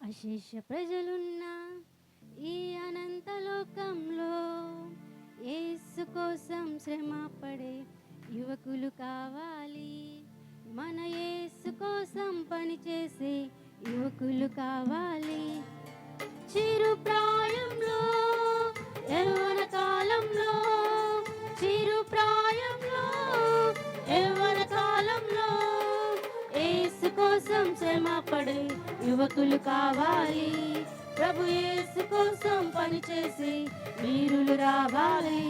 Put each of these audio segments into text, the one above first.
అశేష ప్రజలున్న ఈ అనంత లోకంలో యేసు కోసం శ్రమ పడే యువకులు కావాలి. మన యేసు కోసం పనిచేసే యువకులు కావాలి. చిరు ప్రాయంలో యవ్వన కాలంలో, చిరు ప్రాయంలో యవ్వన కాలంలో యేసు కోసం శ్రమ పడే యువకులు కావాలి. ప్రభు యేసు కోసం పనిచేసే వీరులు రావాలి.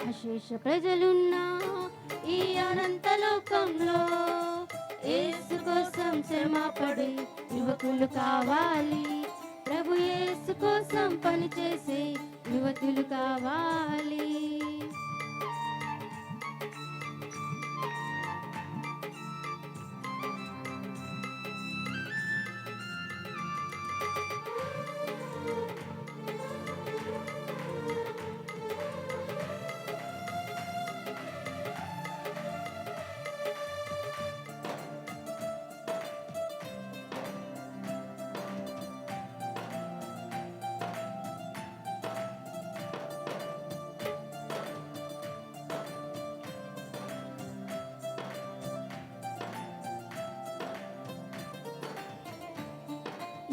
అశేష ప్రజలున్న ఈ అనంత లోకంలో యేసు కోసం శ్రమ పడే యువకులు కావాలి. ప్రభు యేసు కోసం పనిచేసే యువతులు కావాలి.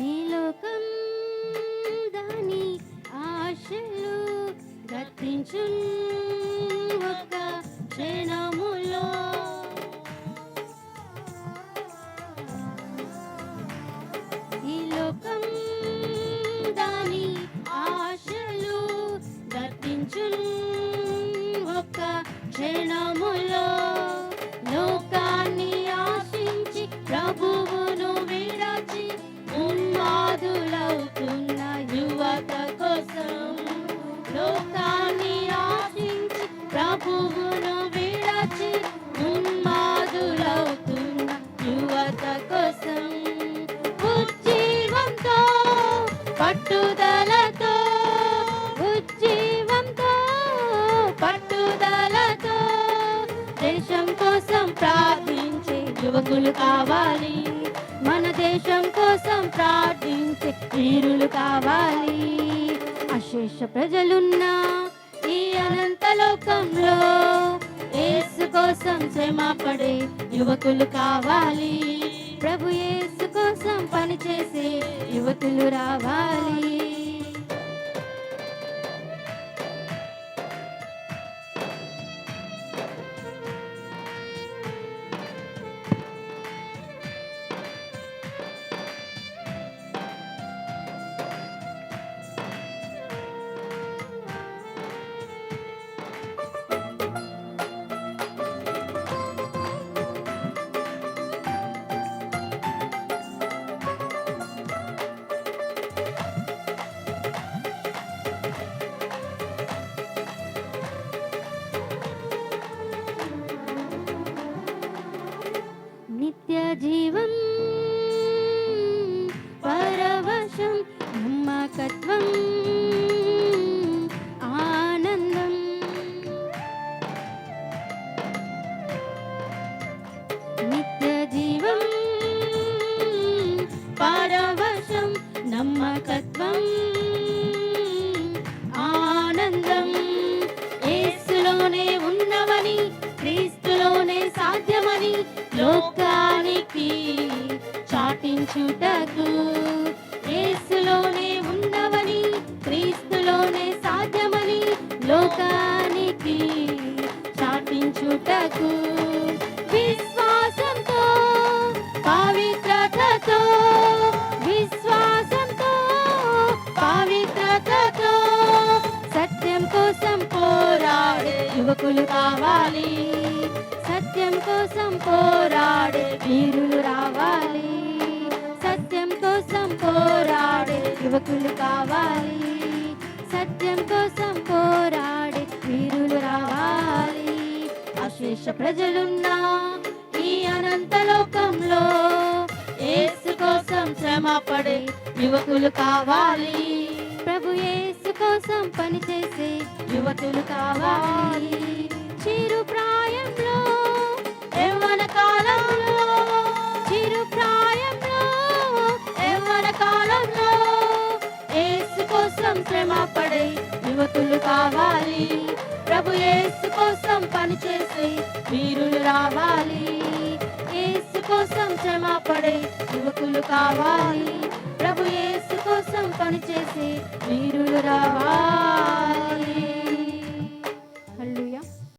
ఈ లోకం దాని ఆశలు గతించు ఒక్క క్షణములో. ఈ లోకం దాని ఆశలు గతించు ఒక్క క్షణములో. లోకాన్ని ఆశించి ప్రభువును విడచి ఉన్మాదులవుతున్న యువత కోసం, లోకాన్ని ఆశించి ప్రభువును విడచి ఉన్మాదులవుతున్న యువత కోసం, ఉజ్జీవంతో పట్టుదలతో, ఉజ్జీవంతో పట్టుదలతో దేశం కోసం ప్రార్థించే యువకులు కావాలి. మన దేశం కోసం ప్రార్థించే వీరులు కావాలి. అశేష ప్రజలున్న ఈ అనంత లోకంలో యేసు కోసం శ్రమ పడే యువకులు కావాలి. ప్రభు యేసు కోసం పనిచేసే యువకులు రావాలి. నిత్య జీవం పరవశం నమ్మకత్వం ఆనందం. నిత్య జీవం పరవశం నమ్మకత్వం ఆనందం. యేసులోనే ఉన్నవని, క్రీస్తులోనే సాధ్యమని లోకానికి చాటించుటకు, యేసులోనే ఉన్నవని, క్రీస్తులోనే సాధ్యమని లోకానికి చాటించుటకు, విశ్వాసంతో పవిత్రతతో, విశ్వాసంతో పవిత్రతతో సత్యం కోసం పోరాడే యువకులు కావాలి. సత్యం కోసం పోరాడే వీరులు రావాలి. సత్యం కోసం పోరాడే యువకులు కావాలి. సత్యం కోసం పోరాడే వీరులు రావాలి. అశేష ప్రజలున్న ఈ అనంత లోకంలో యేసు కోసం శ్రమ పడే యువకులు కావాలి. ప్రభు యేసు కోసం పనిచేసే యువతులు కావాలి. చిరు ప్రాయంలో యవ్వన కాలంలో, చిరు ప్రాయంలో యవ్వన కాలంలో కోసం శ్రమ పడే యువకులు కావాలి. ప్రభు యేసు కోసం పనిచేసే వీరులు రావాలి. యేసు కోసం శ్రమ పడే యువకులు కావాలి. ప్రభు యేసు కోసం పనిచేసే వీరులు రావాలి.